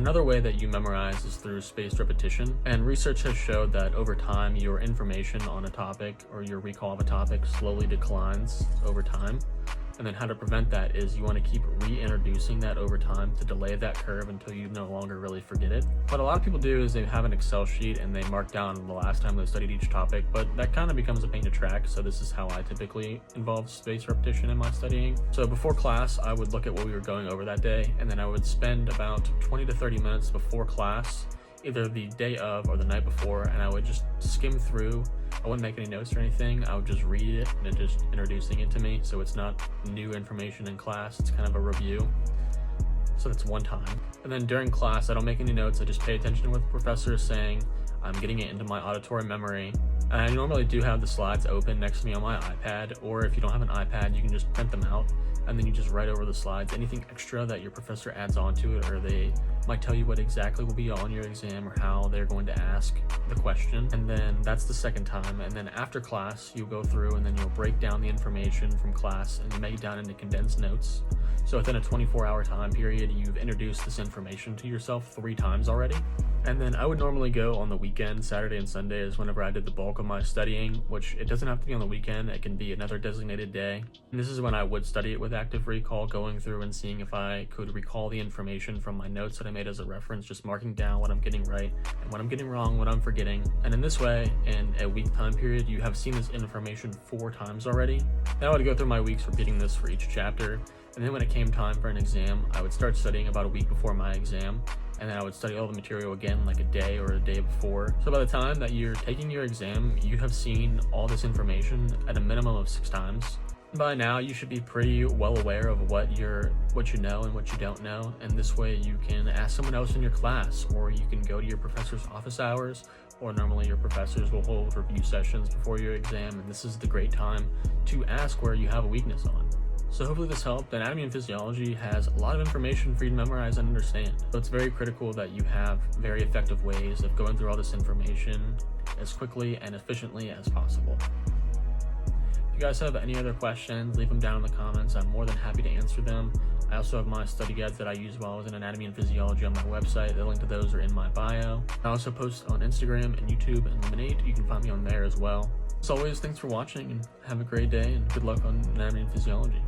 Another way that you memorize is through spaced repetition, and research has showed that over time your information on a topic or your recall of a topic slowly declines over time. And then how to prevent that is you want to keep reintroducing that over time to delay that curve until you no longer really forget it. What a lot of people do is they have an Excel sheet and they mark down the last time they studied each topic, but that kind of becomes a pain to track. So this is how I typically involve spaced repetition in my studying. So before class, I would look at what we were going over that day, and then I would spend about 20 to 30 minutes before class, either the day of or the night before, and I would just skim through. I wouldn't make any notes or anything. I would just read it and just introducing it to me, so it's not new information in class, it's kind of a review. So that's one time. And then during class, I don't make any notes. I just pay attention to what the professor is saying. I'm getting it into my auditory memory. And I normally do have the slides open next to me on my iPad, or if you don't have an iPad, you can just print them out and then you just write over the slides. Anything extra that your professor adds onto it, or they might tell you what exactly will be on your exam or how they're going to ask the question. And then that's the second time. And then after class, you'll go through and then you'll break down the information from class and make it down into condensed notes. So within a 24-hour time period, you've introduced this information to yourself 3 times already. And then I would normally go on the weekend. Saturday and Sunday is whenever I did the bulk of my studying, which it doesn't have to be on the weekend. It can be another designated day. And this is when I would study it with active recall, going through and seeing if I could recall the information from my notes that I made as a reference, just marking down what I'm getting right and what I'm getting wrong, what I'm forgetting. And in this way, in a week time period, you have seen this information 4 times already. Then I would go through my weeks repeating this for each chapter. And then when it came time for an exam, I would start studying about a week before my exam. And then I would study all the material again like a day or a day before. So by the time that you're taking your exam, you have seen all this information at a minimum of 6 times. By now, you should be pretty well aware of what you know and what you don't know. And this way you can ask someone else in your class, or you can go to your professor's office hours, or normally your professors will hold review sessions before your exam. And this is the great time to ask where you have a weakness on. So hopefully this helped. Anatomy and physiology has a lot of information for you to memorize and understand. So it's very critical that you have very effective ways of going through all this information as quickly and efficiently as possible. If you guys have any other questions, leave them down in the comments. I'm more than happy to answer them. I also have my study guides that I use while I was in anatomy and physiology on my website. The link to those are in my bio. I also post on Instagram and YouTube and Lemonade. You can find me on there as well. As always, thanks for watching and have a great day, and good luck on anatomy and physiology.